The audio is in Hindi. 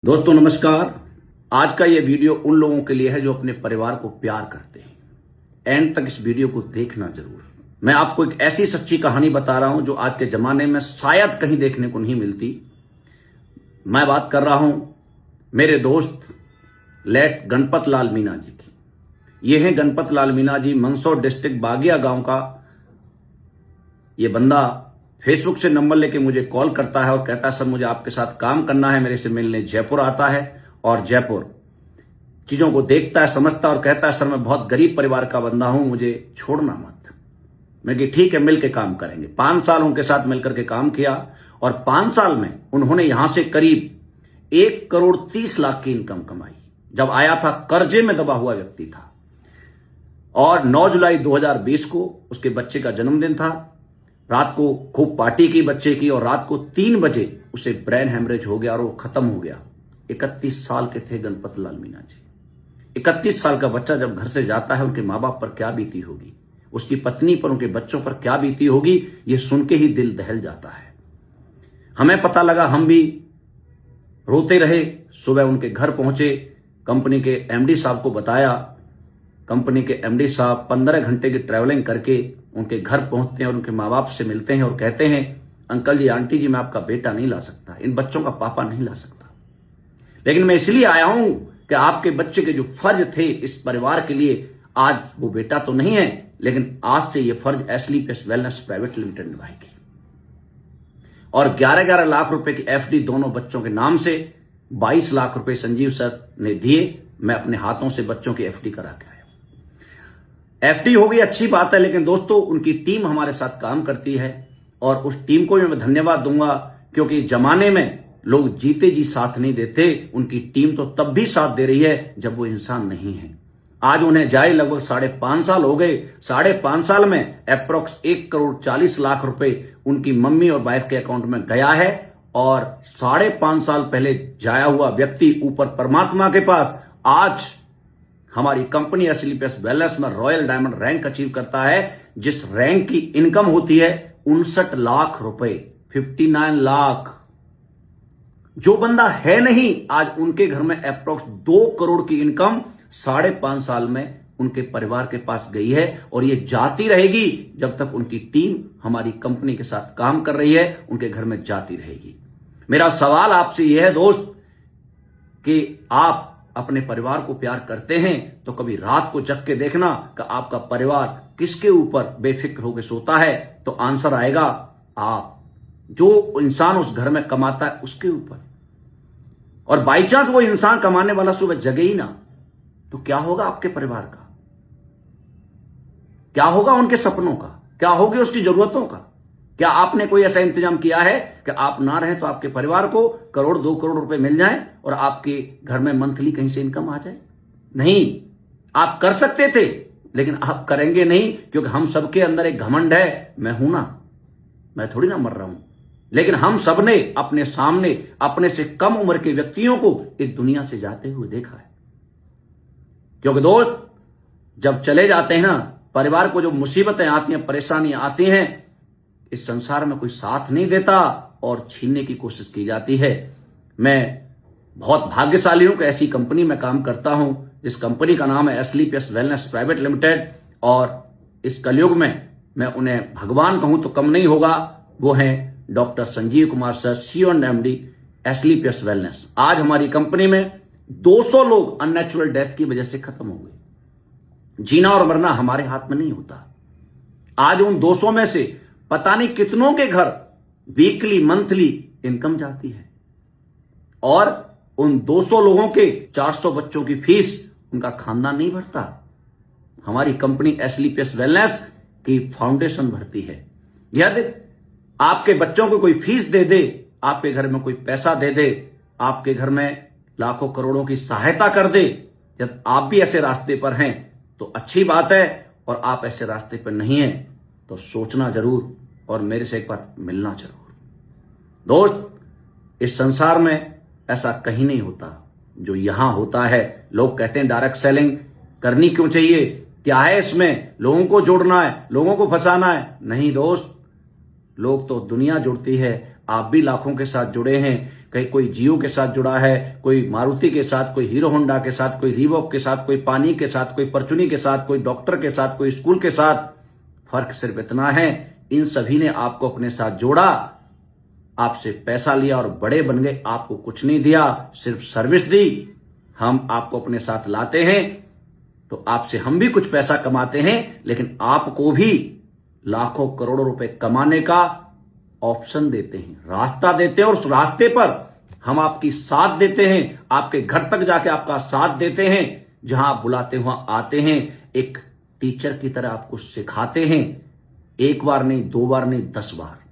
दोस्तों नमस्कार। आज का ये वीडियो उन लोगों के लिए है जो अपने परिवार को प्यार करते हैं। एंड तक इस वीडियो को देखना जरूर। मैं आपको एक ऐसी सच्ची कहानी बता रहा हूं जो आज के जमाने में शायद कहीं देखने को नहीं मिलती। मैं बात कर रहा हूं मेरे दोस्त लेट गणपत लाल मीणा जी की। ये हैं गणपत लाल मीणा जी, मंदसौर डिस्ट्रिक्ट बागिया गांव का ये बंदा फेसबुक से नंबर लेके मुझे कॉल करता है और कहता है सर मुझे आपके साथ काम करना है। मेरे से मिलने जयपुर आता है और जयपुर चीजों को देखता है, समझता है और कहता है सर मैं बहुत गरीब परिवार का बंदा हूं, मुझे छोड़ना मत। मैं कि ठीक है, मिलकर काम करेंगे। 5 साल उनके साथ मिलकर के काम किया और 5 साल में उन्होंने यहां से करीब 1,30,00,000 की इनकम कमाई। जब आया था कर्जे में दबा हुआ व्यक्ति था और 9 जुलाई 2020 को उसके बच्चे का जन्मदिन था। रात को खूब पार्टी की बच्चे की और रात को 3 बजे उसे ब्रेन हेमरेज हो गया और वो खत्म हो गया। 31 साल के थे गणपत लाल मीणा जी। 31 साल का बच्चा जब घर से जाता है उनके माँ बाप पर क्या बीती होगी, उसकी पत्नी पर, उनके बच्चों पर क्या बीती होगी, ये सुन के ही दिल दहल जाता है। हमें पता लगा, हम भी रोते रहे। सुबह उनके घर पहुंचे, कंपनी के एमडी साहब को बताया। कंपनी के एमडी साहब 15 घंटे की ट्रैवलिंग करके उनके घर पहुंचते हैं और उनके माँ बाप से मिलते हैं और कहते हैं अंकल जी, आंटी जी, मैं आपका बेटा नहीं ला सकता, इन बच्चों का पापा नहीं ला सकता, लेकिन मैं इसलिए आया हूं कि आपके बच्चे के जो फर्ज थे इस परिवार के लिए, आज वो बेटा तो नहीं है लेकिन आज से ये फर्ज एसलीपीएस वेलनेस प्राइवेट लिमिटेड निभाएगी। और 11-11 लाख रुपए की एफडी दोनों बच्चों के नाम से 22 लाख रुपए संजीव सर ने दिए। मैं अपने हाथों से बच्चों की एफडी करा के आया। एफडी होगी, अच्छी बात है, लेकिन दोस्तों उनकी टीम हमारे साथ काम करती है और उस टीम को भी मैं धन्यवाद दूंगा, क्योंकि जमाने में लोग जीते जी साथ नहीं देते। उनकी टीम तो तब भी साथ दे रही है जब वो इंसान नहीं है। आज उन्हें जाए लगभग 5.5 साल हो गए। 5.5 साल में अप्रोक्स 1,40,00,000 रुपए उनकी मम्मी और वाइफ के अकाउंट में गया है। और 5.5 साल पहले जाया हुआ व्यक्ति ऊपर परमात्मा के पास आज हमारी कंपनी एसलीपीएस वेलनेस में रॉयल डायमंड रैंक अचीव करता है, जिस रैंक की इनकम होती है 59 लाख रुपए, 59 लाख। जो बंदा है नहीं, आज उनके घर में अप्रोक्स 2 करोड़ की इनकम 5.5 साल में उनके परिवार के पास गई है और ये जाती रहेगी जब तक उनकी टीम हमारी कंपनी के साथ काम कर रही है, उनके घर में जाती रहेगी। मेरा सवाल आपसे यह है दोस्त कि आप अपने परिवार को प्यार करते हैं तो कभी रात को जग के देखना कि आपका परिवार किसके ऊपर बेफिक्र होकर सोता है, तो आंसर आएगा आप, जो इंसान उस घर में कमाता है उसके ऊपर। और बाई चांस वो इंसान कमाने वाला सुबह जगे ही ना, तो क्या होगा आपके परिवार का, क्या होगा उनके सपनों का, क्या होगी उसकी जरूरतों का। क्या आपने कोई ऐसा इंतजाम किया है कि आप ना रहें तो आपके परिवार को 1-2 करोड़ रुपए मिल जाएं और आपके घर में मंथली कहीं से इनकम आ जाए? नहीं, आप कर सकते थे लेकिन आप करेंगे नहीं, क्योंकि हम सबके अंदर एक घमंड है। मैं हूं ना, मैं थोड़ी ना मर रहा हूं, लेकिन हम सबने अपने सामने अपने से कम उम्र के व्यक्तियों को इस दुनिया से जाते हुए देखा है। क्योंकि दोस्त, जब चले जाते हैं ना, परिवार को जो मुसीबतें आती हैं, परेशानियां आती हैं, इस संसार में कोई साथ नहीं देता और छीनने की कोशिश की जाती है। मैं बहुत भाग्यशाली हूं कि ऐसी कंपनी में काम करता हूं, जिस कंपनी का नाम है एसलीपीएस वेलनेस प्राइवेट लिमिटेड। और इस कलयुग में मैं उन्हें भगवान कहूं तो कम नहीं होगा। वो हैं doctor Sanjeev Kumar sir, CEO and MD एसलीपीएस वेलनेस। आज हमारी कंपनी में 200 लोग अननेचुरल डेथ की वजह से खत्म हो गए। जीना और मरना हमारे हाथ में नहीं होता। आज उन 200 में से पता नहीं कितनों के घर वीकली, मंथली इनकम जाती है और उन 200 लोगों के 400 बच्चों की फीस उनका खानदान नहीं भरता। हमारी कंपनी एसलीपीएस वेलनेस की फाउंडेशन भरती है। यदि आपके बच्चों को कोई फीस दे दे, आपके घर में कोई पैसा दे दे, आपके घर में लाखों करोड़ों की सहायता कर दे, जब आप भी ऐसे रास्ते पर हैं तो अच्छी बात है, और आप ऐसे रास्ते पर नहीं हैं तो सोचना जरूर और मेरे से एक बार मिलना जरूर। दोस्त, इस संसार में ऐसा कहीं नहीं होता जो यहां होता है। लोग कहते हैं डायरेक्ट सेलिंग करनी क्यों चाहिए, क्या है इसमें, लोगों को जोड़ना है, लोगों को फंसाना है। नहीं दोस्त, लोग तो दुनिया जुड़ती है, आप भी लाखों के साथ जुड़े हैं। कहीं कोई जियो के साथ जुड़ा है, कोई मारुति के साथ, कोई हीरो होंडा के साथ, कोई रीवॉक के साथ, कोई पानी के साथ, कोई परचुनी के साथ, कोई डॉक्टर के साथ, कोई स्कूल के साथ। फर्क सिर्फ इतना है, इन सभी ने आपको अपने साथ जोड़ा, आपसे पैसा लिया और बड़े बन गए। आपको कुछ नहीं दिया, सिर्फ सर्विस दी। हम आपको अपने साथ लाते हैं तो आपसे हम भी कुछ पैसा कमाते हैं, लेकिन आपको भी लाखों करोड़ों रुपए कमाने का ऑप्शन देते हैं, रास्ता देते हैं। और उस रास्ते पर हम आपकी साथ देते हैं, आपके घर तक जाके आपका साथ देते हैं। जहां आप बुलाते हो वहां आते हैं, एक टीचर की तरह आपको सिखाते हैं। एक बार नहीं, 2 बार नहीं, 10 बार।